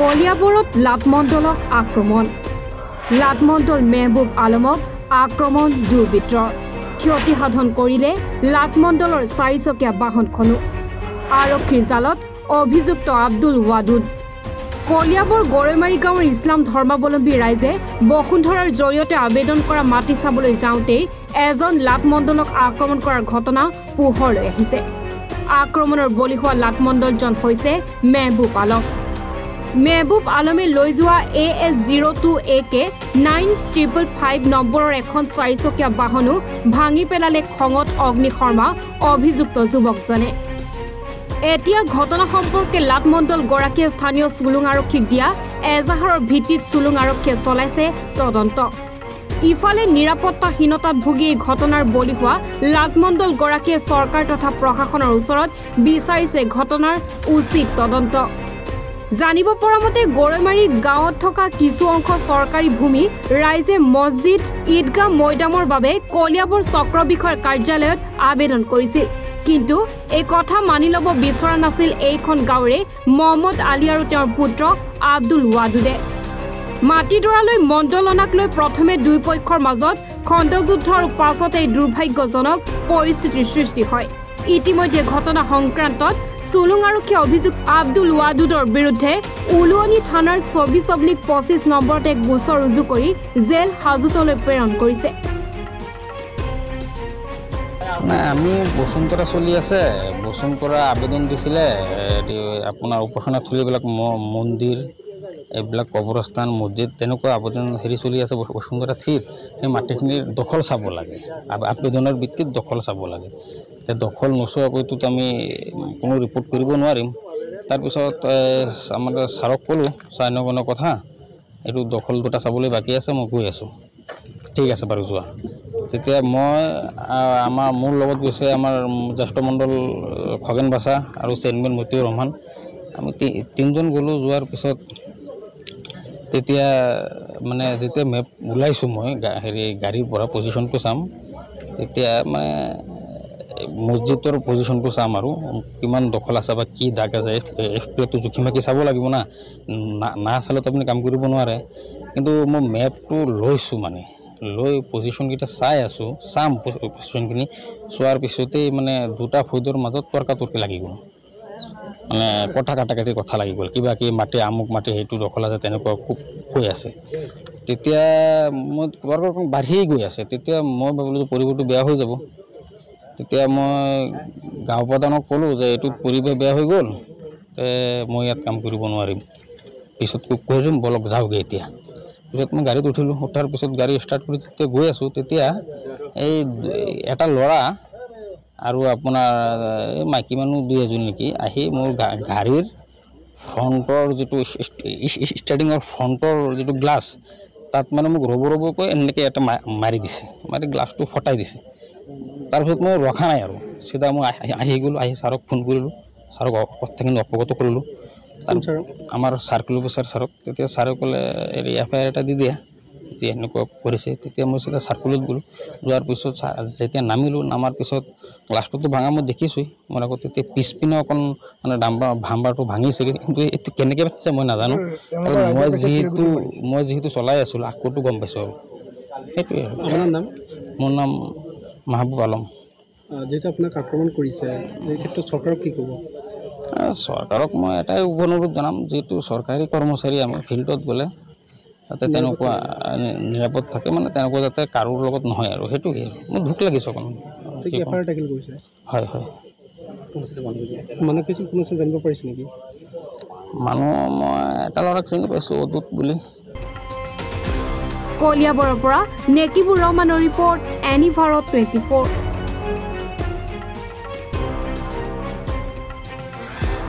কলিয়াবৰত লাটমণ্ডলক আক্ৰমণ লাটমণ্ডল মেহবুব আলমক আক্ৰমণ দুৰ্বৃত্ত ক্ষতি সাধন কৰিলে লাটমণ্ডলৰ চাৰিচকীয়া বাহনখনো আৰক্ষীৰ জালত অভিযুক্ত আব্দুল ৱাদুদ কলিয়াবৰ গৰৈমাৰী গাঁৱৰ ইছলাম ধৰ্মাৱলম্বী ৰাইজে বসুন্ধৰাৰ জৰিয়তে আবেদন কৰা মাটি চাবলৈ যাওঁতেই এজন লাটমণ্ডলক আক্ৰমণ কৰাৰ ঘটনা পোহৰলৈ আহিছে আক্ৰমণৰ বলি হোৱা লাটমণ্ডলজন হৈছে মেহবুব আলম মেহবুব আলমে লৈ যোৱা AS02AK 9555 নম্বৰৰ এখন চাৰিচকীয়া বাহনো ভাঙি পেলালে খঙত অগ্নি শৰ্মা অভিযুক্ত যুৱকজনে এতিয়া ঘটনা সম্পৰ্কে লাটমণ্ডল গৰাকীয়ে স্থানীয় চুলুং আৰক্ষীক দিয়া এজাহাৰৰ ভিত্তিত চুলুং আৰক্ষীয়ে চলাইছে তদন্ত ইফালে নিৰাপত্তাহীনতাত ভুগি ঘটনাৰ বলি হোৱা লাটমণ্ডল গৰাকীয়ে চৰকাৰ তথা প্ৰশাসনৰ ওচৰত বিচাৰিছে ঘটনাৰ উচিত তদন্ত জানিব পৰা মতে গৰৈমাৰী গাঁৱত থকা কিছু অংশ চৰকাৰী ভূমি ৰাইজে মছজিদ ঈদগাহ মৈদামৰ বাবে কলিয়াবৰ চক্ৰ বিষয়ৰ কাৰ্যালয়ত আবেদন কৰিছিল কিন্তু এই কথা মানি ল'ব বিচৰা নাছিল এইখন গাঁৱৰে মহম্মদ আলী আৰু তেওঁৰ পুত্ৰ আব্দুল ৱাদুদে মাটিডৰালৈ মণ্ডলনাক লৈ প্ৰথমে দুই পক্ষৰ মাজত খণ্ডযুদ্ধ আৰু পাছত এই দুৰ্ভাগ্যজনক পৰিস্থিতিৰ সৃষ্টি হয় ইতিমধ্যে ঘটনা সংক্ৰান্তত চুলুং আৰক্ষী অভিযুক্ত আব্দুল ৱাদুদৰ বিৰুদ্ধে উলুৱনি থানাৰ 24/25 নম্বৰত এক গোচৰ ৰুজু কৰি জেল হাজতলৈ প্ৰেৰণ কৰিছে আমি বসুন্ধৰা চলি আছে বসুন্ধৰা আবেদন দিছিলে আপোনাৰ উপাসনাথলীবিলাক মন্দিৰ এইবিলাক কবৰস্থান মছজিদ তেনেকুৱা আবেদন চলি আছে বসুন্ধৰা থিত সেই মাটিখিনিৰ দখল চাব লাগে আবেদনৰ ভিত্তিত দখল চাব লাগে তে দখল নোচোৱাকৈতো আমি কোনো ৰিপৰ্ট কৰিব নোৱাৰিম তাৰপিছত আমাৰ ছাৰক ক'লোঁ চাইনগণৰ কথা এইটো দখল দুটা চাবলৈ বাকী আছে মই গৈ আছোঁ ঠিক আছে বাৰু যোৱা তেতিয়া মই মোৰ লগত গৈছে আমাৰ জ্যেষ্ঠ মণ্ডল খগেন বাছা আৰু চেয়াৰমেন মতিউৰ ৰহমান আমি তিনিজন গ'লোঁ যোৱাৰ পিছত তেতিয়া মানে যেতিয়া মেপ ওলাইছোঁ মই গাড়ীৰ পৰা পজিশ্যনটো চাম তেতিয়া মানে মছজিদৰ পজিশ্যনটো চাম আৰু কিমান দখল আছে বা কি দাগ আছে এইটো জুখি মাখি চাব লাগিব না চালেতো আপুনি কাম কৰিব নোৱাৰে কিন্তু মই মেপটো লৈছোঁ মানে লৈ পজিশ্যনকেইটা চাই আছোঁ চাম পজিশ্যনখিনি চোৱাৰ পিছতেই মানে দুটা ফৈদৰ মাজত তৰ্কাতৰ্কি লাগি গ'ল মানে কাটাকাটিৰ কথা লাগি গ'ল কিবা কি মাটি আমুক মাটি সেইটো দখল আছে তেনেকুৱা খুব কৈ আছে তেতিয়া মই তৰ্ক বাঢ়িয়েই গৈ আছে তেতিয়া মই ভাবিলোঁ যে পৰিৱেশটো বেয়া হৈ যাব তেতিয়া মই গাঁও প্ৰধানক ক'লোঁ যে এইটোত পৰিৱেশ বেয়া হৈ গ'ল মই ইয়াত কাম কৰিব নোৱাৰিম পিছত কৈ দিম বলক যাওঁগৈ এতিয়া পিছত মই গাড়ীত উঠিলোঁ উঠাৰ পিছত গাড়ী ষ্টাৰ্ট কৰি তেতিয়া গৈ আছোঁ তেতিয়া এই এটা ল'ৰা আৰু আপোনাৰ এই মাইকী মানুহ দুই এজন নেকি আহি মোৰ গাড়ীৰ ফ্ৰণ্টৰ যিটো ষ্টাৰ্টিঙৰ ফ্ৰণ্টৰ যিটো গ্লাছ তাত মানে মোক ৰ'বকৈ এনেকৈ এটা মাৰি দিছে মাৰি গ্লাছটো ফটাই দিছে তাৰপিছত মই ৰখা নাই আৰু চিধা মই আহি গ'লোঁ আহি ছাৰক ফোন কৰিলোঁ ছাৰক কথাখিনি অৱগত কৰিলোঁ আমাৰ চাৰ্কুল অফিচাৰ ছাৰক তেতিয়া ছাৰে ক'লে FIR এটা দি দিয়া যেতিয়া এনেকুৱা কৰিছে তেতিয়া মই চিধা চাৰ্কুলত গ'লোঁ যোৱাৰ পিছত যেতিয়া নামিলোঁ নামাৰ পিছত গ্লাছটোতো ভাঙা মই দেখিছোঁৱেই মোৰ আকৌ তেতিয়া পিছপিনে অকণ মানে ভাম্বাৰটো ভাঙিছিলে কিন্তু এইটো কেনেকৈ পাতিছে মই নাজানো কাৰণ মই যিহেতু চলাই আছিলোঁ আকৌতো গম পাইছোঁ আৰু সেইটোৱে মোৰ নাম মাহবুব আলম যেটা আপোনাক আক্ৰমণ কৰিছে এই ক্ষেত্ৰত চৰকাৰক কি ক'ব চৰকাৰক মই এটাই অনুৰোধ জনাম যেহেতু চৰকাৰী কৰ্মচাৰী আমি ফিল্ডত গ'লে তাতে তেনেকুৱা নিৰাপদ থাকে মানে তেনেকুৱা যাতে কাৰোৰ লগত নহয় আৰু সেইটোৱে মোৰ দুখ লাগিছে অকণমান হয় হয় মানুহ কিছু কোনো জানিব পাৰিছে নেকি মানুহ মই এটা ল'ৰাক চিনি পাইছোঁ অদূত বুলি কলিয়াবৰৰ পৰা নেকিবুৰ ৰহমানৰ ৰিপৰ্ট এনি ভাৰত 24